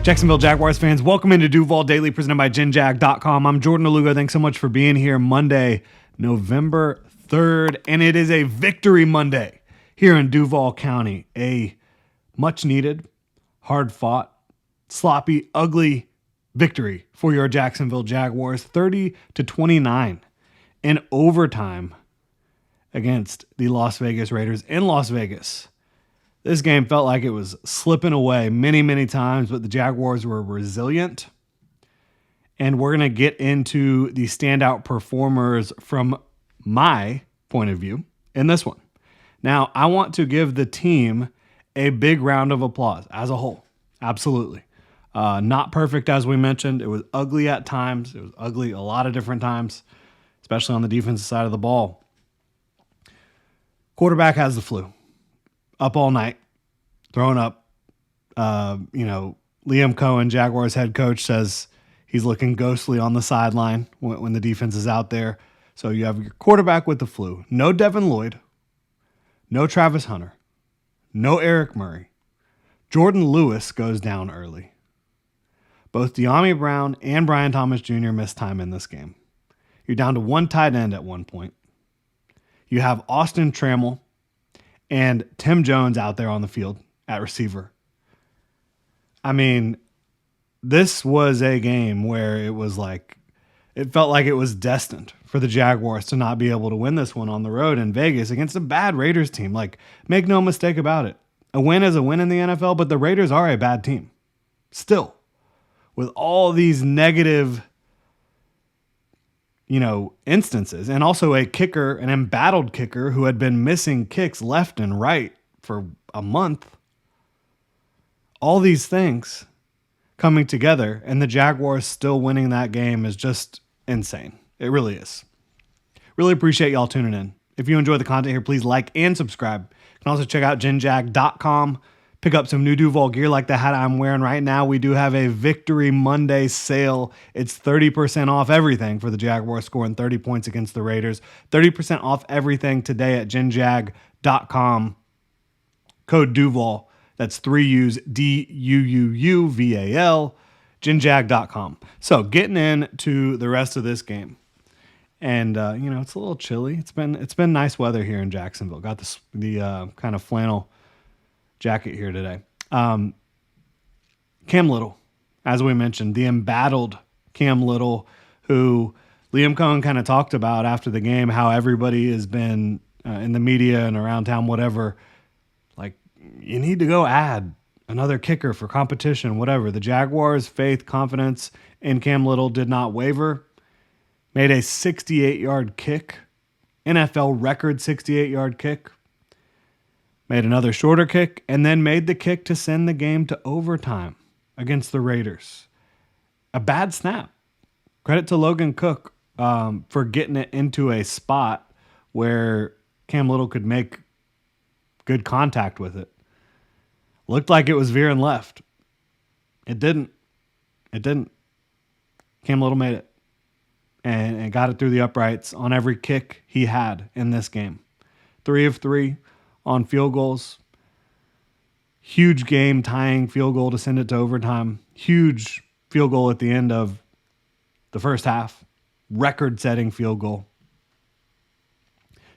Jacksonville Jaguars fans, welcome into Duval Daily, presented by GenJag.com. I'm Jordan Aluga. Thanks so much for being here. Monday, November 3rd, and it is a victory Monday here in Duval County. A much-needed, hard-fought, sloppy, ugly victory for your Jacksonville Jaguars, 30-29 in overtime against the Las Vegas Raiders in Las Vegas. This game felt like it was slipping away many, many times, but the Jaguars were resilient. And we're going to get into the standout performers from my point of view in this one. Now, I want to give the team a big round of applause as a whole. Absolutely. Not perfect, as we mentioned. It was ugly at times. It was ugly a lot of different times, especially on the defensive side of the ball. Quarterback has the flu. Up all night, throwing up. Liam Cohen, Jaguars head coach, says he's looking ghostly on the sideline when the defense is out there. So you have your quarterback with the flu. No Devin Lloyd. No Travis Hunter. No Eric Murray. Jordan Lewis goes down early. Both De'Ami Brown and Brian Thomas Jr. missed time in this game. You're down to one tight end at one point. You have Austin Trammell and Tim Jones out there on the field at receiver. I mean, this was a game where it felt like it was destined for the Jaguars to not be able to win this one on the road in Vegas against a bad Raiders team. Make no mistake about it. A win is a win in the NFL, but the Raiders are a bad team. Still, with all these negative instances, and also a kicker, an embattled kicker who had been missing kicks left and right for a month. All these things coming together, and the Jaguars still winning that game is just insane. It really is. Really appreciate y'all tuning in. If you enjoy the content here, please like and subscribe. You can also check out GenJag.com. Pick up some new Duval gear like the hat I'm wearing right now. We do have a Victory Monday sale. It's 30% off everything for the Jaguars, scoring 30 points against the Raiders. 30% off everything today at GenJag.com. Code Duval. That's 3 U's, DUUUVAL. GenJag.com. So getting into the rest of this game. And, it's a little chilly. It's been nice weather here in Jacksonville. Got the kind of flannel jacket here today. Cam Little, as we mentioned, the embattled Cam Little, who Liam Cohen kind of talked about after the game, how everybody has been in the media and around town, whatever, you need to go add another kicker for competition, whatever. The Jaguars' faith, confidence in Cam Little did not waver. Made a 68-yard kick, NFL record 68-yard kick. Made another shorter kick, and then made the kick to send the game to overtime against the Raiders. A bad snap. Credit to Logan Cook for getting it into a spot where Cam Little could make good contact with it. Looked like it was veering left. It didn't. Cam Little made it and got it through the uprights on every kick he had in this game. 3 of 3. On field goals. Huge game tying field goal to send it to overtime. Huge field goal at the end of the first half. Record setting field goal.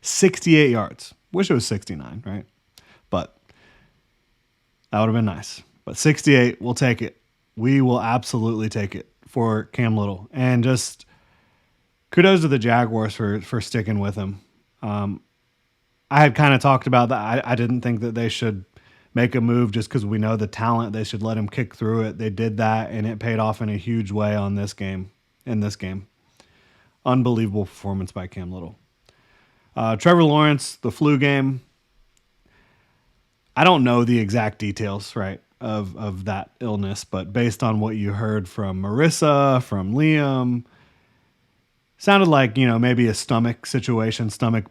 68 yards. Wish it was 69, right? But that would have been nice. But 68, we'll take it. We will absolutely take it for Cam Little. And just kudos to the Jaguars for sticking with him. I had kind of talked about that. I didn't think that they should make a move just because we know the talent. They should let him kick through it. They did that, and it paid off in a huge way in this game. Unbelievable performance by Cam Little. Trevor Lawrence, the flu game. I don't know the exact details, right, of that illness, but based on what you heard from Marissa, from Liam, sounded like, maybe a stomach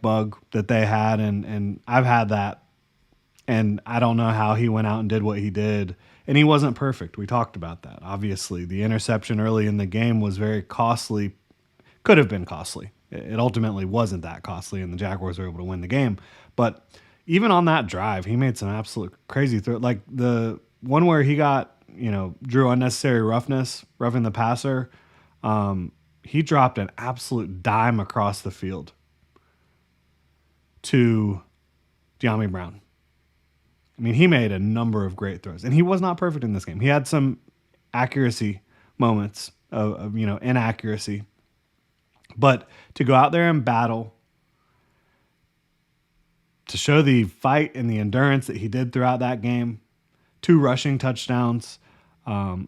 bug that they had, and I've had that, and I don't know how he went out and did what he did, and he wasn't perfect. We talked about that. Obviously, the interception early in the game was very costly, could have been costly. It ultimately wasn't that costly, and the Jaguars were able to win the game, but even on that drive, he made some absolute crazy throw, like the one where he got drew unnecessary roughing the passer. He dropped an absolute dime across the field to De'Ami Brown. I mean, he made a number of great throws, and he was not perfect in this game. He had some accuracy moments of inaccuracy, but to go out there and battle, to show the fight and the endurance that he did throughout that game, 2 rushing touchdowns.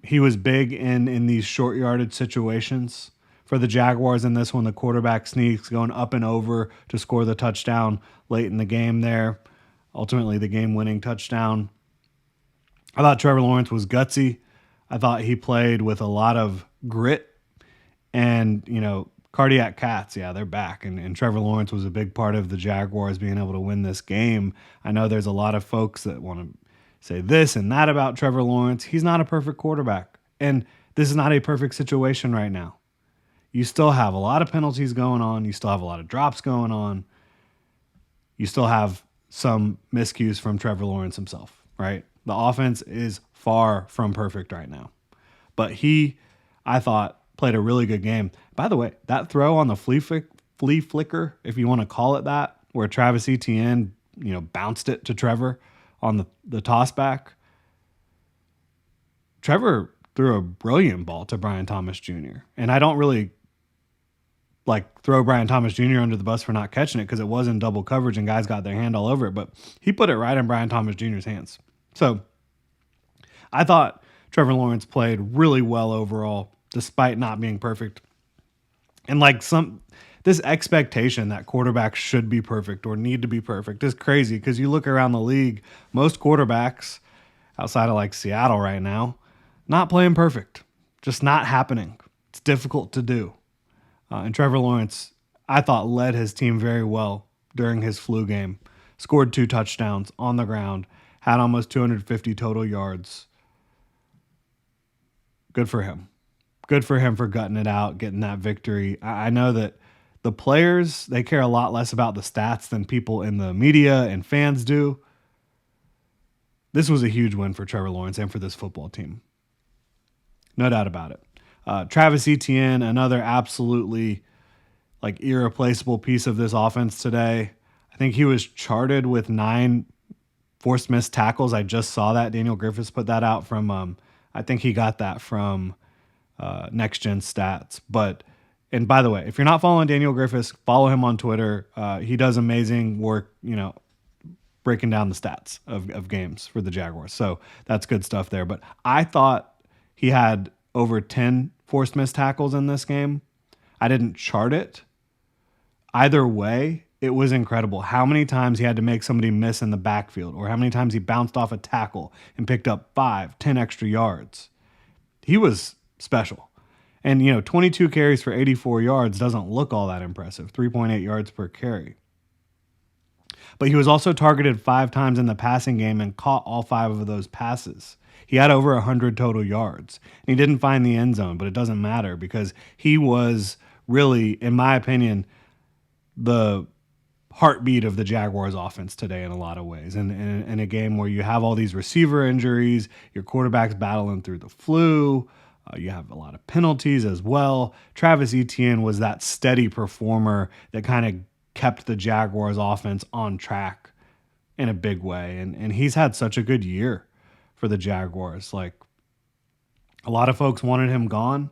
He was big in these short yardage situations for the Jaguars in this one. The quarterback sneaks going up and over to score the touchdown late in the game there. Ultimately, the game-winning touchdown. I thought Trevor Lawrence was gutsy. I thought he played with a lot of grit and, cardiac cats. Yeah, they're back. And Trevor Lawrence was a big part of the Jaguars being able to win this game. I know there's a lot of folks that want to say this and that about Trevor Lawrence. He's not a perfect quarterback. And this is not a perfect situation right now. You still have a lot of penalties going on. You still have a lot of drops going on. You still have some miscues from Trevor Lawrence himself, right? The offense is far from perfect right now. But he, I thought, played a really good game. By the way, that throw on the flea flicker, if you want to call it that, where Travis Etienne, bounced it to Trevor on the toss back. Trevor threw a brilliant ball to Brian Thomas Jr. And I don't really throw Brian Thomas Jr. under the bus for not catching it because it was in double coverage and guys got their hand all over it, but he put it right in Brian Thomas Jr.'s hands. So I thought Trevor Lawrence played really well overall, despite not being perfect. And this expectation that quarterbacks should be perfect or need to be perfect is crazy because you look around the league, most quarterbacks outside of Seattle right now, not playing perfect, just not happening. It's difficult to do. And Trevor Lawrence, I thought, led his team very well during his flu game. Scored 2 touchdowns on the ground, had almost 250 total yards. Good for him. Good for him for gutting it out, getting that victory. I know that the players, they care a lot less about the stats than people in the media and fans do. This was a huge win for Trevor Lawrence and for this football team. No doubt about it. Travis Etienne, another absolutely irreplaceable piece of this offense today. I think he was charted with 9 forced missed tackles. I just saw that. Daniel Griffiths put that out from, I think he got that from Next Gen Stats. And by the way, if you're not following Daniel Griffiths, follow him on Twitter. He does amazing work, breaking down the stats of games for the Jaguars. So that's good stuff there. But I thought he had over 10 forced missed tackles in this game. I didn't chart it. Either way, it was incredible how many times he had to make somebody miss in the backfield or how many times he bounced off a tackle and picked up 5, 10 extra yards. He was special. And, 22 carries for 84 yards doesn't look all that impressive, 3.8 yards per carry. But he was also targeted 5 times in the passing game and caught all 5 of those passes. He had over 100 total yards. And he didn't find the end zone, but it doesn't matter because he was really, in my opinion, the heartbeat of the Jaguars offense today in a lot of ways. And in a game where you have all these receiver injuries, your quarterback's battling through the flu, you have a lot of penalties as well. Travis Etienne was that steady performer that kind of kept the Jaguars offense on track in a big way. And he's had such a good year for the Jaguars. A lot of folks wanted him gone,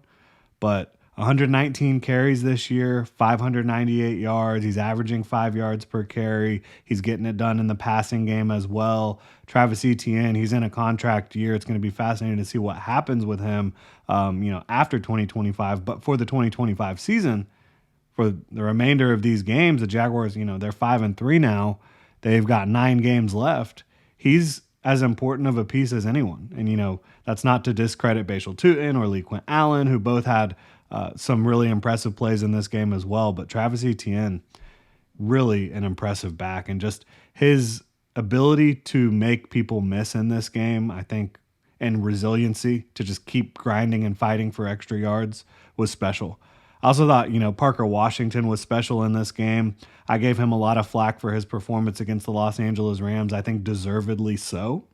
but 119 carries this year, 598 yards. He's averaging 5 yards per carry. He's getting it done in the passing game as well. Travis Etienne, he's in a contract year. It's going to be fascinating to see what happens with him, after 2025. But for the 2025 season, for the remainder of these games, the Jaguars, they're 5-3 now. They've got 9 games left. He's as important of a piece as anyone. And, that's not to discredit Bashal Tutin or Lee Quint Allen, who both had some really impressive plays in this game as well. But Travis Etienne, really an impressive back. And just his ability to make people miss in this game, I think, and resiliency to just keep grinding and fighting for extra yards was special. I also thought, Parker Washington was special in this game. I gave him a lot of flack for his performance against the Los Angeles Rams. I think deservedly so.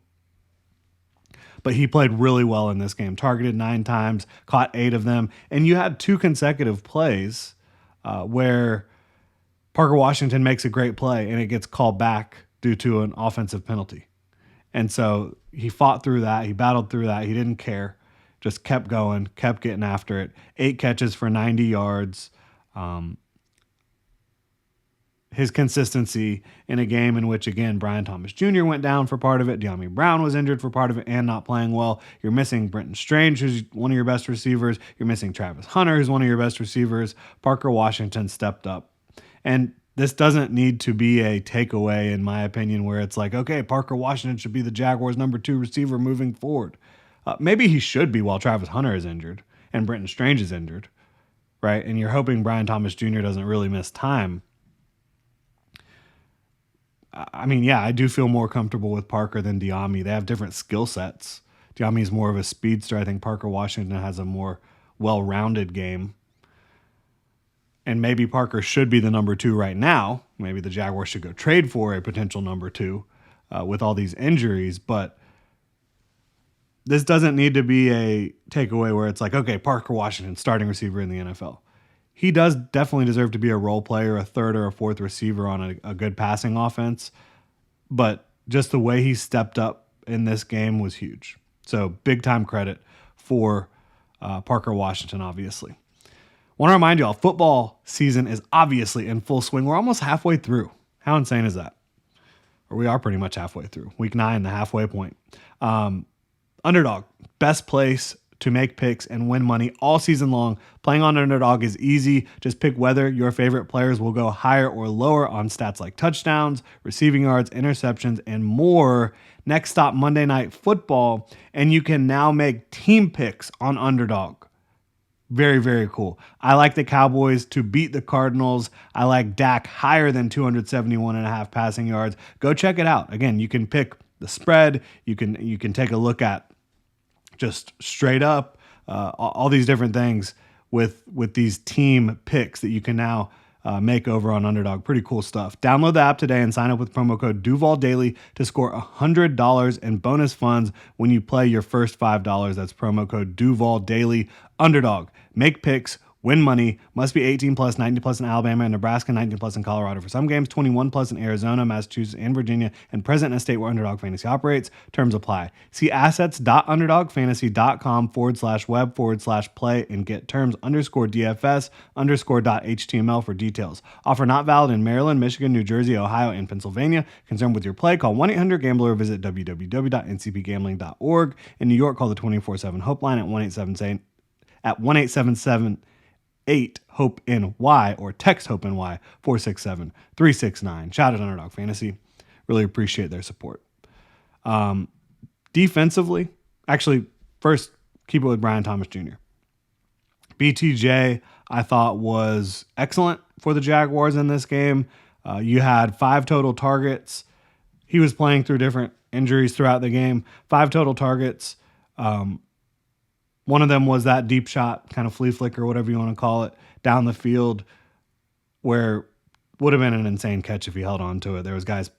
but he played really well in this game. Targeted 9 times, caught 8 of them, and you had 2 consecutive plays where Parker Washington makes a great play and it gets called back due to an offensive penalty. And so he fought through that. He battled through that. He didn't care. Just kept going, kept getting after it. 8 catches for 90 yards. His consistency in a game in which, again, Brian Thomas Jr. went down for part of it. De'Ami Brown was injured for part of it and not playing well. You're missing Brenton Strange, who's one of your best receivers. You're missing Travis Hunter, who's one of your best receivers. Parker Washington stepped up. And this doesn't need to be a takeaway, in my opinion, where it's like, okay, Parker Washington should be the Jaguars' number 2 receiver moving forward. Maybe he should be while Travis Hunter is injured and Brenton Strange is injured, right? And you're hoping Brian Thomas Jr. doesn't really miss time. I mean, yeah, I do feel more comfortable with Parker than De'Ami. They have different skill sets. De'Ami is more of a speedster. I think Parker Washington has a more well-rounded game. And maybe Parker should be the number 2 right now. Maybe the Jaguars should go trade for a potential number 2 with all these injuries. But this doesn't need to be a takeaway where it's like, okay, Parker Washington, starting receiver in the NFL. He does definitely deserve to be a role player, a 3rd or a 4th receiver on a good passing offense. But just the way he stepped up in this game was huge. So big time credit for Parker Washington, obviously. Want to remind y'all, football season is obviously in full swing. We're almost halfway through. How insane is that? Or we are pretty much halfway through. Week 9, the halfway point. Underdog, best place to make picks and win money all season long. Playing on Underdog is easy. Just pick whether your favorite players will go higher or lower on stats like touchdowns, receiving yards, interceptions, and more. Next stop, Monday Night Football, and you can now make team picks on Underdog. Very, very cool. I like the Cowboys to beat the Cardinals. I like Dak higher than 271.5 passing yards. Go check it out. Again, you can pick the spread. You can take a look at just straight up all these different things with these team picks that you can now make over on Underdog. Pretty cool stuff. Download the app today and sign up with promo code Duval Daily to score $100 in bonus funds when you play your first $5. That's promo code Duval Daily. Underdog. Make picks. Win money. Must be 18 plus, 19 plus in Alabama and Nebraska, 19 plus in Colorado for some games, 21 plus in Arizona, Massachusetts, and Virginia, and present in a state where Underdog Fantasy operates. Terms apply. See assets.underdogfantasy.com/web/play and get terms _DFS_.html for details. Offer not valid in Maryland, Michigan, New Jersey, Ohio, and Pennsylvania. Concerned with your play? Call 1-800-GAMBLER or visit www.ncpgambling.org. In New York, call the 24/7 Hope line at 1-877 HOPE NY or text HOPE NY 467-369. Shout out Underdog Fantasy. Really appreciate their support. Defensively, actually, first, keep it with Brian Thomas Jr. BTJ, I thought, was excellent for the Jaguars in this game. You had 5 total targets. He was playing through different injuries throughout the game. 5 total targets. One of them was that deep shot, kind of flea flicker, whatever you want to call it, down the field, where would have been an insane catch if he held on to it. There was guys,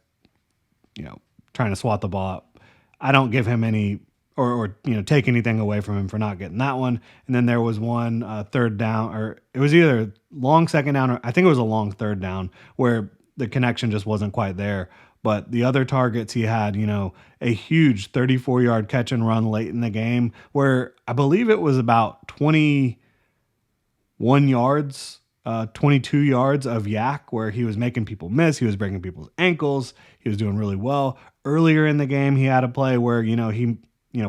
trying to swat the ball up. I don't give him any or take anything away from him for not getting that one. And then there was one third down, or it was either long second down, or I think it was a long third down, where the connection just wasn't quite there. But the other targets he had, a huge 34-yard catch and run late in the game where I believe it was about 21 yards, 22 yards of yak where he was making people miss. He was breaking people's ankles. He was doing really well. Earlier in the game, he had a play where, he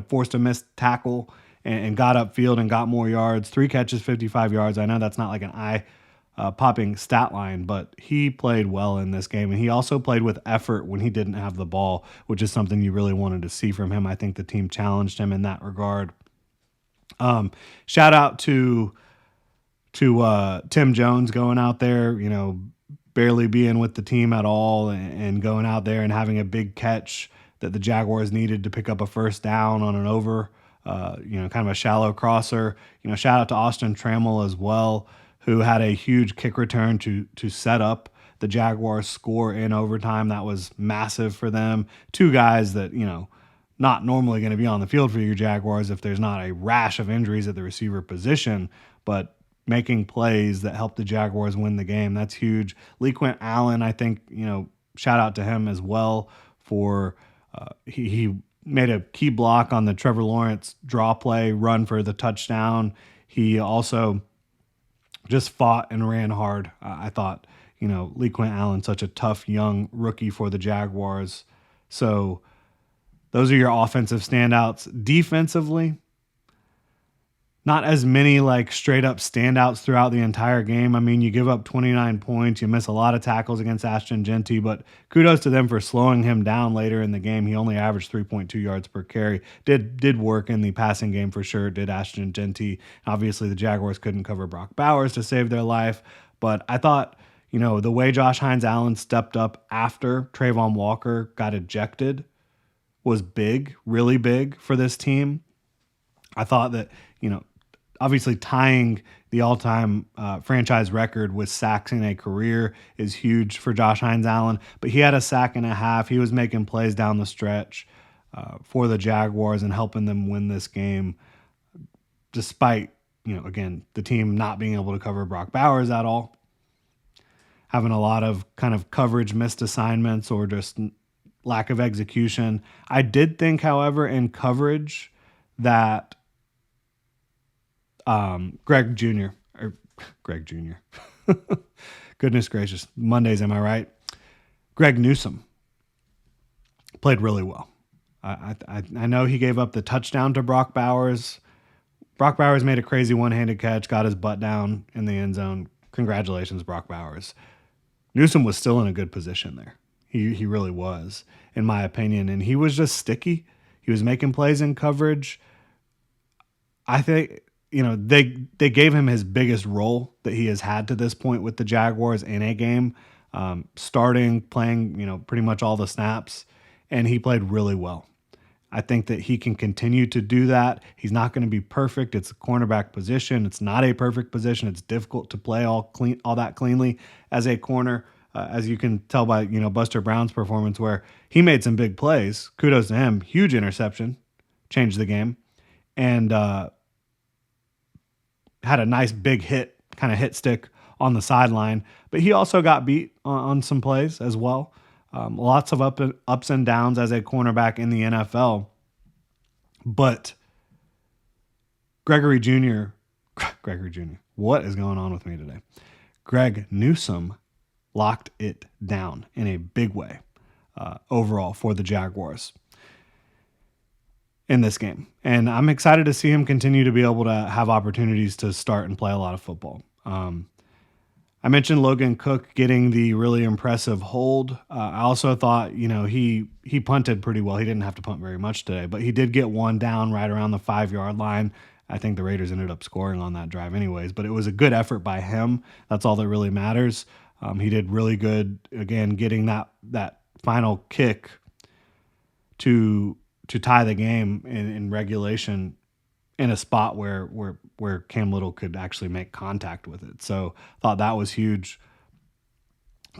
forced a missed tackle and got upfield and got more yards. 3 catches, 55 yards. I know that's not like an eye-popping stat line, but he played well in this game. And he also played with effort when he didn't have the ball, which is something you really wanted to see from him. I think the team challenged him in that regard. Shout out to Tim Jones going out there, barely being with the team at all and going out there and having a big catch that the Jaguars needed to pick up a first down on an over, kind of a shallow crosser. Shout out to Austin Trammell as well, who had a huge kick return to set up the Jaguars score in overtime. That was massive for them. 2 guys that, not normally going to be on the field for your Jaguars if there's not a rash of injuries at the receiver position, but making plays that help the Jaguars win the game. That's huge. LeQuint Allen, I think, shout out to him as well for he made a key block on the Trevor Lawrence draw play run for the touchdown. He also just fought and ran hard. I thought, LeQuint Allen, such a tough young rookie for the Jaguars. So those are your offensive standouts. Defensively, not as many like straight up standouts throughout the entire game. I mean, you give up 29 points, you miss a lot of tackles against Ashton Genty, but kudos to them for slowing him down later in the game. He only averaged 3.2 yards per carry. Did work in the passing game for sure, did Ashton Genty. Obviously, the Jaguars couldn't cover Brock Bowers to save their life, but I thought, the way Josh Hines-Allen stepped up after Trayvon Walker got ejected was big, really big for this team. I thought that, obviously tying the all-time franchise record with sacks in a career is huge for Josh Hines-Allen, but he had a sack and a half. He was making plays down the stretch for the Jaguars and helping them win this game despite, again, the team not being able to cover Brock Bowers at all, having a lot of kind of coverage missed assignments or just lack of execution. I did think, however, in coverage that Greg Jr. Goodness gracious. Mondays, am I right? Greg Newsome played really well. I know he gave up the touchdown to Brock Bowers. Brock Bowers made a crazy one-handed catch, got his butt down in the end zone. Congratulations, Brock Bowers. Newsome was still in a good position there. He really was, in my opinion. And he was just sticky. He was making plays in coverage. I think, they gave him his biggest role that he has had to this point with the Jaguars in a game, starting, playing, pretty much all the snaps, and he played really well. I think that he can continue to do that. He's not going to be perfect. It's a cornerback position. It's not a perfect position. It's difficult to play all that cleanly as a corner, as you can tell by, Buster Brown's performance where he made some big plays. Kudos to him. Huge interception, changed the game, and had a nice big hit stick on the sideline. But he also got beat on some plays as well. Lots of ups and downs as a cornerback in the NFL. But Gregory Jr., what is going on with me today? Greg Newsome locked it down in a big way overall for the Jaguars in this game. And I'm excited to see him continue to be able to have opportunities to start and play a lot of football. I mentioned Logan Cook getting the really impressive hold. I also thought, he punted pretty well. He didn't have to punt very much today, but he did get one down right around the 5-yard line. I think the Raiders ended up scoring on that drive anyways, but it was a good effort by him. That's all that really matters. He did really good, again, getting that final kick to tie the game in regulation in a spot where Cam Little could actually make contact with it. So thought that was huge.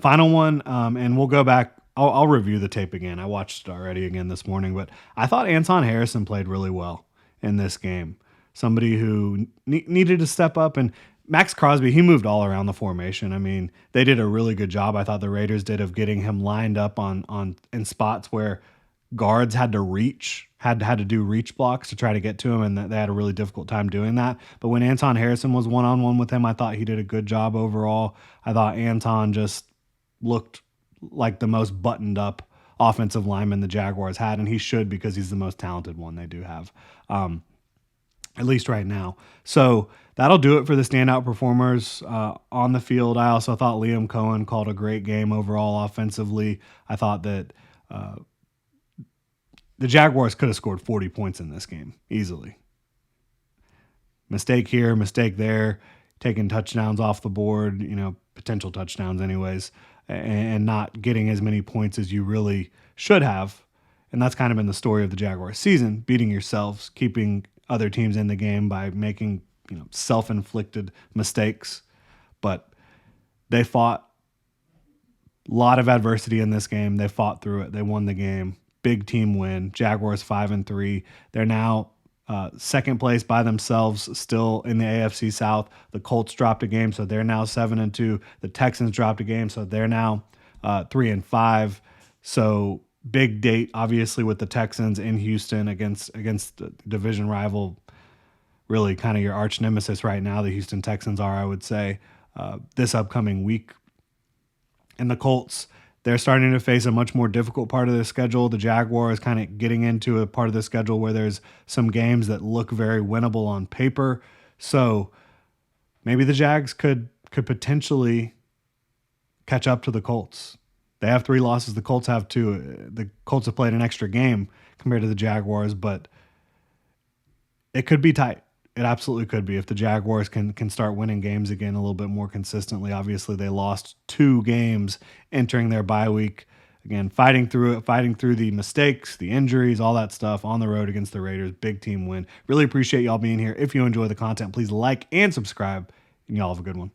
Final one, and we'll go back. I'll review the tape again. I watched it already again this morning, but I thought Anton Harrison played really well in this game. Somebody who needed to step up, and Max Crosby, he moved all around the formation. I mean, they did a really good job. I thought the Raiders did of getting him lined up in spots where guards had to reach, had to do reach blocks to try to get to him, and they had a really difficult time doing that. But when Anton Harrison was one-on-one with him, I thought he did a good job overall. I thought Anton just looked like the most buttoned up offensive lineman the Jaguars had, and he should because he's the most talented one they do have, at least right now. So that'll do it for the standout performers on the field. I also thought Liam Cohen called a great game overall offensively. I thought that the Jaguars could have scored 40 points in this game easily. Mistake here, mistake there, taking touchdowns off the board, potential touchdowns anyways, and not getting as many points as you really should have. And that's kind of been the story of the Jaguars season, beating yourselves, keeping other teams in the game by making, self-inflicted mistakes. But they fought a lot of adversity in this game. They fought through it. They won the game. big team win. Jaguars 5-3. They're now second place by themselves, still in the AFC South. The Colts dropped a game, so they're now 7-2. The Texans dropped a game, so they're now 3-5. So big date, obviously, with the Texans in Houston against the division rival. Really, kind of your arch nemesis right now. The Houston Texans are, I would say, this upcoming week. And the Colts, they're starting to face a much more difficult part of their schedule. The Jaguars kind of getting into a part of the schedule where there's some games that look very winnable on paper. So maybe the Jags could potentially catch up to the Colts. They have 3 losses. The Colts have 2. The Colts have played an extra game compared to the Jaguars, but it could be tight. It absolutely could be if the Jaguars can start winning games again a little bit more consistently. Obviously, they lost 2 games entering their bye week. Again, fighting through it, fighting through the mistakes, the injuries, all that stuff on the road against the Raiders. Big team win. Really appreciate y'all being here. If you enjoy the content, please like and subscribe, and y'all have a good one.